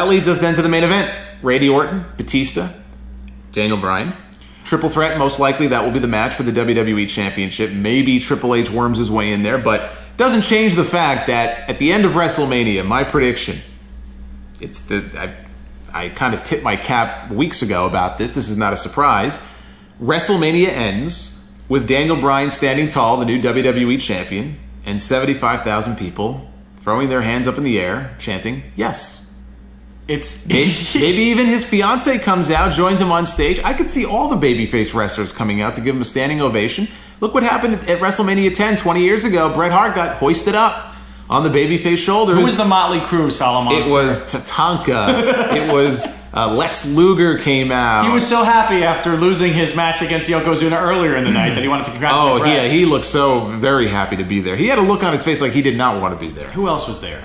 That leads us then to the main event. Randy Orton, Batista, Daniel Bryan. Triple threat, most likely that will be the match for the WWE Championship. Maybe Triple H worms his way in there, but doesn't change the fact that at the end of WrestleMania, my prediction, I kind of tipped my cap weeks ago about this. This is not a surprise. WrestleMania ends with Daniel Bryan standing tall, the new WWE Champion, and 75,000 people throwing their hands up in the air, chanting, yes. Maybe even his fiance comes out, joins him on stage. I could see all the babyface wrestlers coming out to give him a standing ovation. Look what happened at WrestleMania 10 20 years ago. Bret Hart got hoisted up on the babyface shoulders. Who was the Motley Crue, Solomonster? It was Tatanka. It was Lex Luger came out. He was so happy after losing his match against Yokozuna earlier in the night that he wanted to congratulate Bret. Yeah, he looked so very happy to be there. He had a look on his face like he did not want to be there. Who else was there?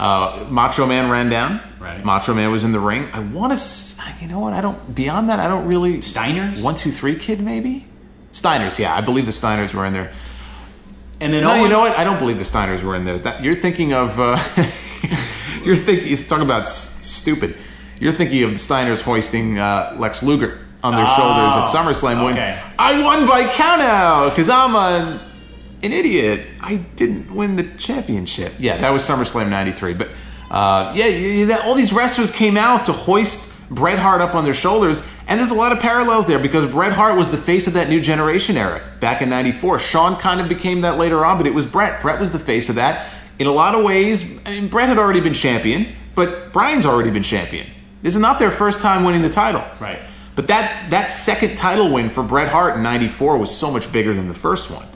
Macho Man ran down. Right. Macho Man was in the ring. I want to... You know what? Beyond that, I don't really... Steiners? 1, 2, 3 Kid, maybe? Steiners, yeah. I believe the Steiners were in there. And then you know what? I don't believe the Steiners were in there. You're thinking of... He's talking about stupid. You're thinking of the Steiners hoisting Lex Luger on their shoulders at SummerSlam when I won by countout because I'm an idiot. I didn't win the championship. Yeah, that was SummerSlam 93. But all these wrestlers came out to hoist Bret Hart up on their shoulders, and there's a lot of parallels there because Bret Hart was the face of that new generation era back in 94. Shawn kind of became that later on, but it was Bret. Bret was the face of that. In a lot of ways, I mean, Bret had already been champion, but Bryan's already been champion. This is not their first time winning the title. Right. But that second title win for Bret Hart in 94 was so much bigger than the first one.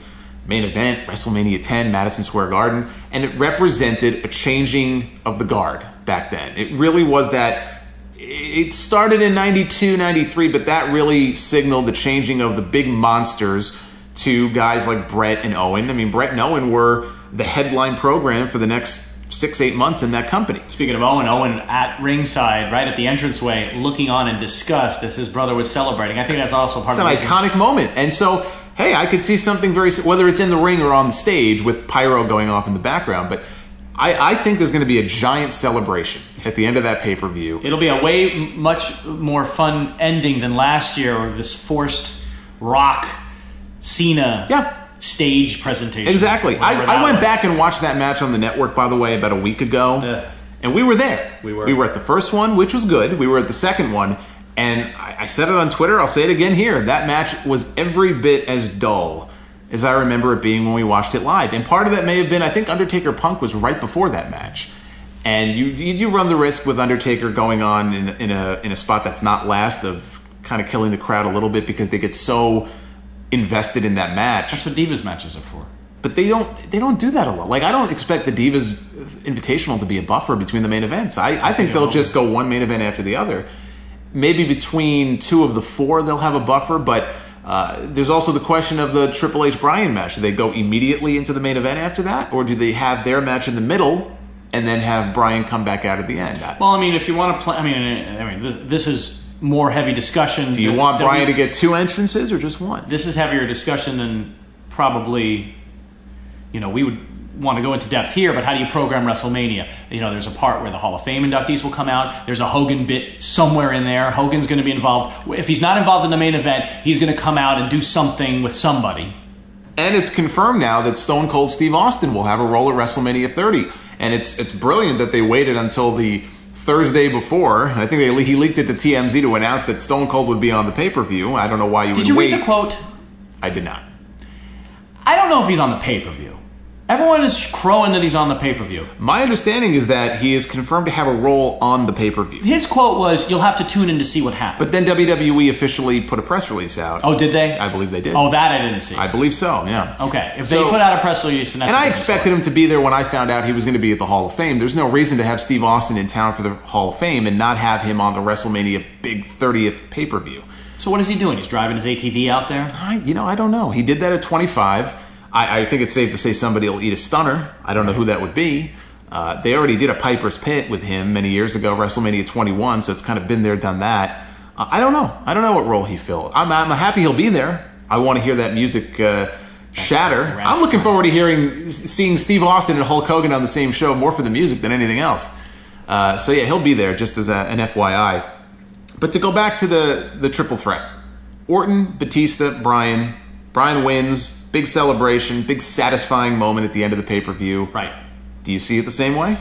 Main event, WrestleMania 10, Madison Square Garden, and it represented a changing of the guard back then. It really was that. It started in 92, 93, but that really signaled the changing of the big monsters to guys like Bret and Owen. I mean, Bret and Owen were the headline program for the next 6-8 months in that company. Speaking of Owen at ringside, right at the entranceway, looking on in disgust as his brother was celebrating. I think that's also part of an iconic moment. And so, hey, I could see something whether it's in the ring or on the stage with pyro going off in the background, but I think there's going to be a giant celebration at the end of that pay-per-view. It'll be a much more fun ending than last year with this forced Rock Cena stage presentation. Exactly. I went back and watched that match on the network, by the way, about a week ago. And we were there. We were at the first one, which was good. We were at the second one. And I said it on Twitter. I'll say it again here. That match was every bit as dull as I remember it being when we watched it live. And part of that may have been, I think Undertaker Punk was right before that match. And you do run the risk with Undertaker going on in a spot that's not last of kind of killing the crowd a little bit because they get so invested in that match. That's what Divas matches are for. But they don't do that a lot. Like, I don't expect the Divas Invitational to be a buffer between the main events. I think they'll just go one main event after the other. Maybe between 2 of the 4 they'll have a buffer, but there's also the question of the Triple H Bryan match. Do they go immediately into the main event after that, or do they have their match in the middle and then have Bryan come back out at the end? Well, I mean, if you want to play, I mean, this is more heavy discussion. Do you want Bryan to get 2 entrances or just 1? This is heavier discussion than probably, we would want to go into depth here, but how do you program WrestleMania? There's a part where the Hall of Fame inductees will come out. There's a Hogan bit somewhere in there. Hogan's going to be involved. If he's not involved in the main event, he's going to come out and do something with somebody. And it's confirmed now that Stone Cold Steve Austin will have a role at WrestleMania 30. And it's brilliant that they waited until the Thursday before. I think he leaked it to TMZ to announce that Stone Cold would be on the pay-per-view. I don't know why you would wait. Did you read the quote? I did not. I don't know if he's on the pay-per-view. Everyone is crowing that he's on the pay-per-view. My understanding is that he is confirmed to have a role on the pay-per-view. His quote was, "You'll have to tune in to see what happens." But then WWE officially put a press release out. Oh, did they? I believe they did. Oh, that I didn't see. I believe so, yeah. Okay, if they put out a press release... And I expected him to be there when I found out he was going to be at the Hall of Fame. There's no reason to have Steve Austin in town for the Hall of Fame and not have him on the WrestleMania big 30th pay-per-view. So what is he doing? He's driving his ATV out there? I don't know. He did that at 25. I think it's safe to say somebody will eat a stunner. I don't know who that would be. They already did a Piper's Pit with him many years ago, WrestleMania 21, so it's kind of been there, done that. I don't know. I don't know what role he filled. I'm happy he'll be there. I want to hear that music shatter. I'm looking forward to seeing Steve Austin and Hulk Hogan on the same show more for the music than anything else. So yeah, he'll be there just as an FYI. But to go back to the triple threat, Orton, Batista, Bryan. Bryan wins, big celebration, big satisfying moment at the end of the pay-per-view. Right. Do you see it the same way?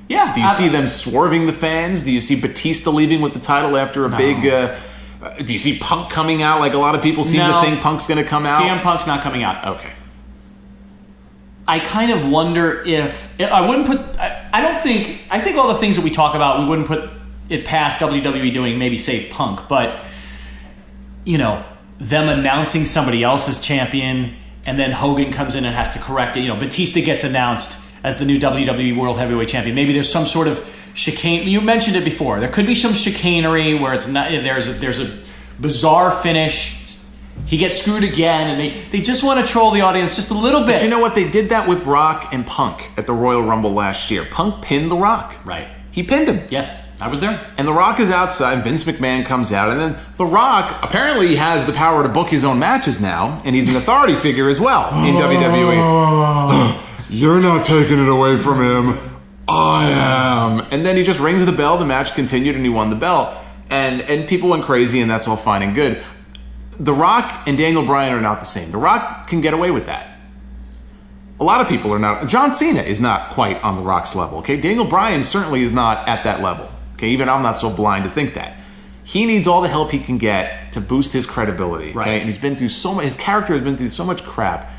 Yeah. Do you see them swerving the fans? Do you see Batista leaving with the title after a big... do you see Punk coming out like a lot of people seem to think Punk's going to come out? CM Punk's not coming out. Okay. I kind of wonder if... I wouldn't put... I don't think... I think all the things that we talk about, we wouldn't put it past WWE doing, maybe save Punk. But, you know, them announcing somebody else as champion, and then Hogan comes in and has to correct it. You know, Batista gets announced as the new WWE World Heavyweight Champion. Maybe there's some sort of chicane. You mentioned it before. There could be some chicanery where it's not. There's a bizarre finish. He gets screwed again, and they just want to troll the audience just a little bit. But you know what? They did that with Rock and Punk at the Royal Rumble last year. Punk pinned The Rock. Right. He pinned him. Yes, I was there. And The Rock is outside. Vince McMahon comes out, and then The Rock apparently has the power to book his own matches now, and he's an authority figure as well in WWE. You're not taking it away from him. I am. And then he just rings the bell. The match continued, and he won the belt. And people went crazy, and that's all fine and good. The Rock and Daniel Bryan are not the same. The Rock can get away with that. A lot of people are not. John Cena is not quite on The Rock's level. Okay, Daniel Bryan certainly is not at that level. Okay, even I'm not so blind to think that. He needs all the help he can get to boost his credibility. Okay, right. And he's been through so much. His character has been through so much crap.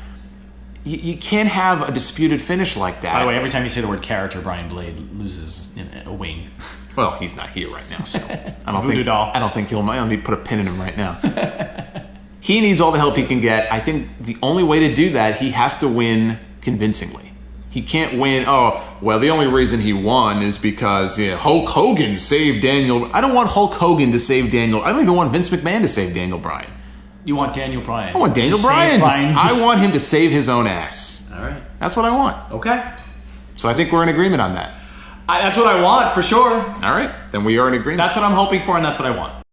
You can't have a disputed finish like that. By the way, every time you say the word character, Brian Blade loses a wing. Well, he's not here right now, so I don't think he'll mind. Let me put a pin in him right now. He needs all the help he can get. I think the only way to do that, he has to win convincingly. He can't win, the only reason he won is because Hulk Hogan saved Daniel. I don't want Hulk Hogan to save Daniel. I don't even want Vince McMahon to save Daniel Bryan. You want Daniel Bryan. I want Daniel Bryan. I want him to save his own ass. All right. That's what I want. Okay. So I think we're in agreement on that. That's what I want, for sure. All right. Then we are in agreement. That's what I'm hoping for, and that's what I want.